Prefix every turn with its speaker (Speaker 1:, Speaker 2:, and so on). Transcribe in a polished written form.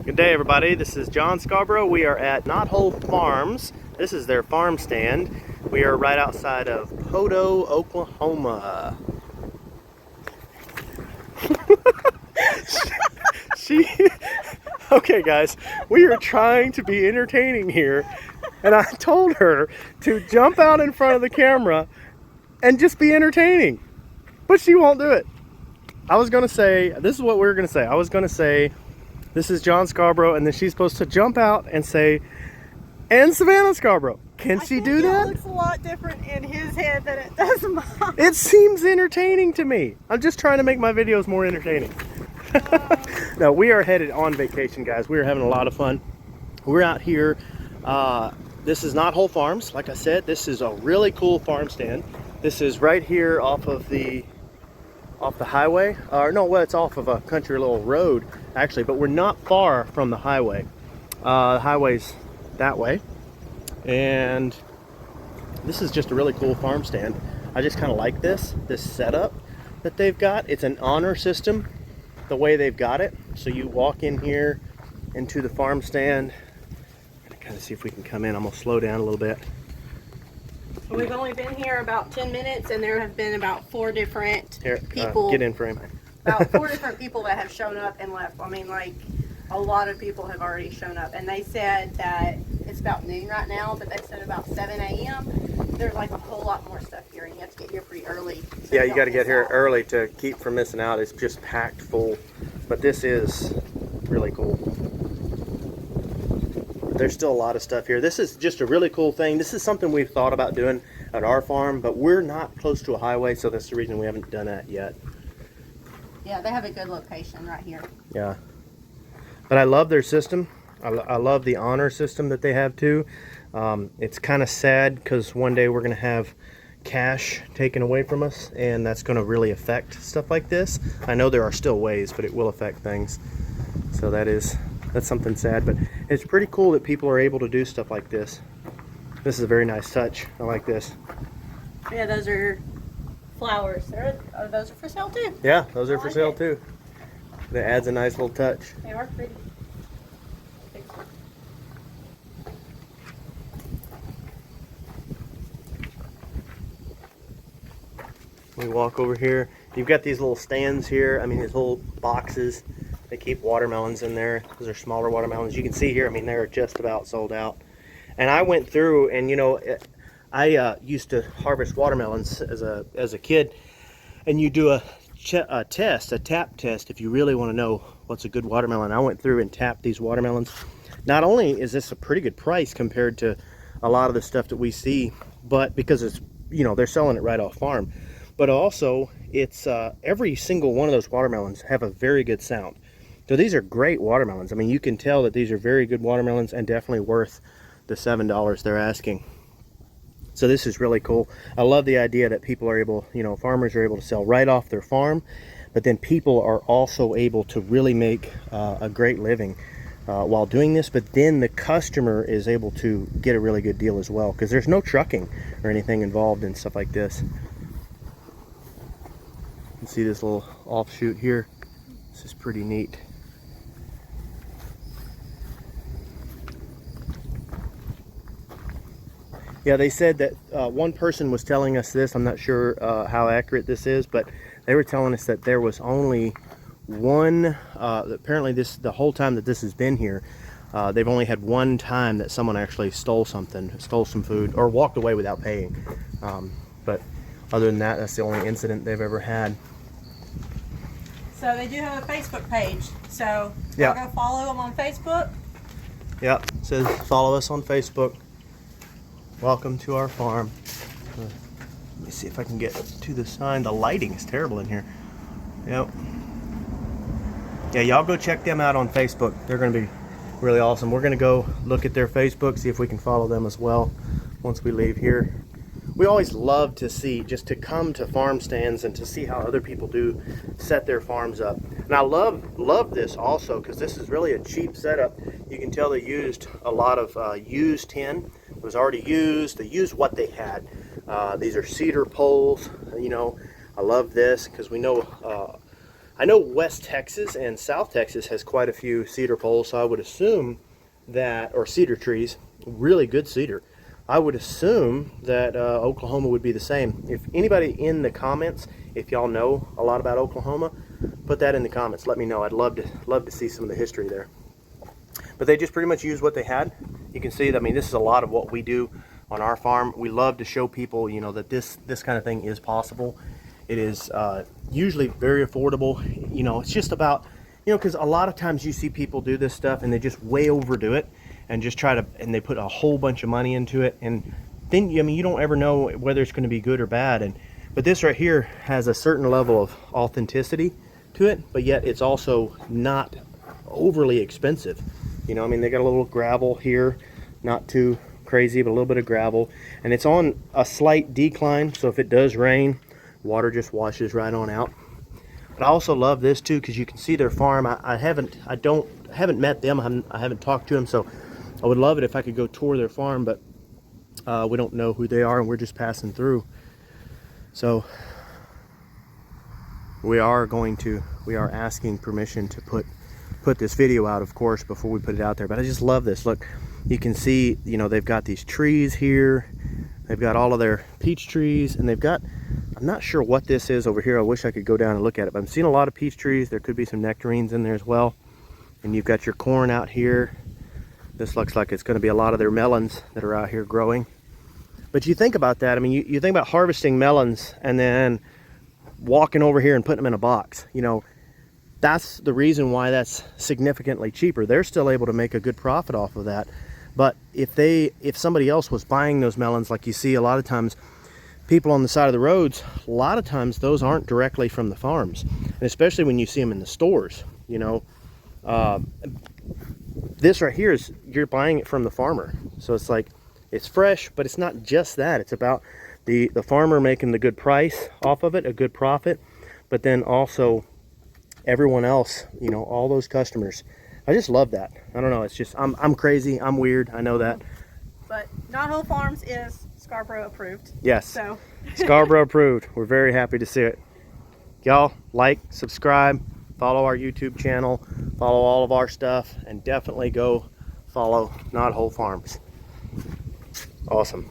Speaker 1: Good day, everybody. This is John Scarborough. We are at Knothole Farms. This is their farm stand. We are right outside of Poto, Oklahoma. Okay, guys, we are trying to be entertaining here, and I told her to jump out in front of the camera and just be entertaining, but she won't do it. I was gonna say, this is what we were gonna say. I was gonna say, this is John Scarborough, and then she's supposed to jump out and say, and Savannah Scarborough. Can she do that?
Speaker 2: It looks a lot different in his head than it does mine.
Speaker 1: It seems entertaining to me. I'm just trying to make my videos more entertaining. No, we are headed on vacation, guys. We are having a lot of fun. We're out here. This is Knothole Farms. Like I said, this is a really cool farm stand. This is right here off the highway. Or no, well, it's off of a country little road, actually, but we're not far from the highway. The highway's that way. And this is just a really cool farm stand. I just kind of like this setup that they've got. It's an honor system, the way they've got it. So you walk in here into the farm stand. I'm gonna kind of see if we can come in. I'm gonna slow down a little bit.
Speaker 2: We've only been here about 10 minutes, and there have been about 4 different people.
Speaker 1: Get in frame.
Speaker 2: About 4 different people that have shown up and left. I mean, like, a lot of people have already shown up, and they said that it's about noon right now, but they said about 7 a.m. there's like a whole lot more stuff here, and you have to get here pretty early. So
Speaker 1: yeah, you got to get here early to keep from missing out. It's just packed full, but this is really cool. There's still a lot of stuff here. This is just a really cool thing. This is something we've thought about doing at our farm, but we're not close to a highway, so that's the reason we haven't done that yet.
Speaker 2: Yeah, they have a good location right here.
Speaker 1: Yeah. But I love their system. I love the honor system that they have too. It's kind of sad because one day we're going to have cash taken away from us, and that's going to really affect stuff like this. I know there are still ways, but it will affect things. So that's something sad, but it's pretty cool that people are able to do stuff like this. This is a very nice touch. I like this.
Speaker 2: Yeah, those are flowers. Those are for sale too.
Speaker 1: Yeah, those are for sale too. That adds a nice little touch.
Speaker 2: They are pretty.
Speaker 1: We walk over here. You've got these little stands here. I mean, these little boxes. They keep watermelons in there. Those are smaller watermelons. You can see here, I mean, they're just about sold out. And I went through, and you know, I used to harvest watermelons as a kid. And you do a tap test, if you really want to know what's a good watermelon. I went through and tapped these watermelons. Not only is this a pretty good price compared to a lot of the stuff that we see, but because it's, you know, they're selling it right off farm, but also it's every single one of those watermelons have a very good sound. So these are great watermelons. I mean, you can tell that these are very good watermelons and definitely worth the $7 they're asking. So this is really cool. I love the idea that people are able, you know, farmers are able to sell right off their farm, but then people are also able to really make a great living while doing this. But then the customer is able to get a really good deal as well, because there's no trucking or anything involved in stuff like this. You can see this little offshoot here. This is pretty neat. Yeah, they said that one person was telling us this. I'm not sure how accurate this is, but they were telling us that there was only one, apparently the whole time that this has been here, they've only had one time that someone actually stole some food, or walked away without paying. But other than that, that's the only incident they've ever had.
Speaker 2: So they do have a Facebook page. So
Speaker 1: yeah,
Speaker 2: go follow them on Facebook.
Speaker 1: Yeah, it says follow us on Facebook. Welcome to our farm. Let me see if I can get to the sign. The lighting is terrible in here. Yep. Yeah, y'all go check them out on Facebook. They're going to be really awesome. We're going to go look at their Facebook, see if we can follow them as well once we leave here. We always love to see, just to come to farm stands and to see how other people do set their farms up. And I love this also, because this is really a cheap setup. You can tell they used a lot of used tin. It was already used. They used what they had. These are cedar poles. You know, I love this because we know I know West Texas and South Texas has quite a few cedar poles, so I would assume that, or cedar trees, really good cedar. I would assume that Oklahoma would be the same. If anybody in the comments, if y'all know a lot about Oklahoma, put that in the comments. Let me know. I'd love to see some of the history there. But they just pretty much used what they had. You can see, I mean, this is a lot of what we do on our farm. We love to show people, you know, that this kind of thing is possible. It is usually very affordable. You know, it's just about, you know, because a lot of times you see people do this stuff and they just way overdo it and just try to, and they put a whole bunch of money into it. And then, I mean, you don't ever know whether it's going to be good or bad. But this right here has a certain level of authenticity to it, but yet it's also not overly expensive. You know, I mean, they got a little gravel here, not too crazy, but a little bit of gravel. And it's on a slight decline, so if it does rain, water just washes right on out. But I also love this too, because you can see their farm. I haven't met them. I haven't talked to them, so I would love it if I could go tour their farm, but we don't know who they are, and we're just passing through. So we are asking permission to put this video out, of course, before we put it out there. But I just love this. Look, you can see, you know, they've got these trees here. They've got all of their peach trees, and they've got, I'm not sure what this is over here. I wish I could go down and look at it, but I'm seeing a lot of peach trees. There could be some nectarines in there as well. And you've got your corn out here. This looks like it's going to be a lot of their melons that are out here growing. But you think about that. I mean, you think about harvesting melons and then walking over here and putting them in a box. You know, that's the reason why that's significantly cheaper. They're still able to make a good profit off of that. But if somebody else was buying those melons, like you see a lot of times, people on the side of the roads, a lot of times those aren't directly from the farms. And especially when you see them in the stores, you know. This right here is, you're buying it from the farmer. So it's like, it's fresh, but it's not just that. It's about the farmer making the good price off of it, a good profit, but then also everyone else, you know, all those customers. I just love that. I don't know, it's just, I'm crazy, I'm weird, I know that.
Speaker 2: But Knothole Farms is Scarborough approved.
Speaker 1: Yes,
Speaker 2: so
Speaker 1: Scarborough approved. We're very happy to see it. Y'all, like, subscribe, follow our YouTube channel, follow all of our stuff, and definitely go follow Knothole Farms. Awesome.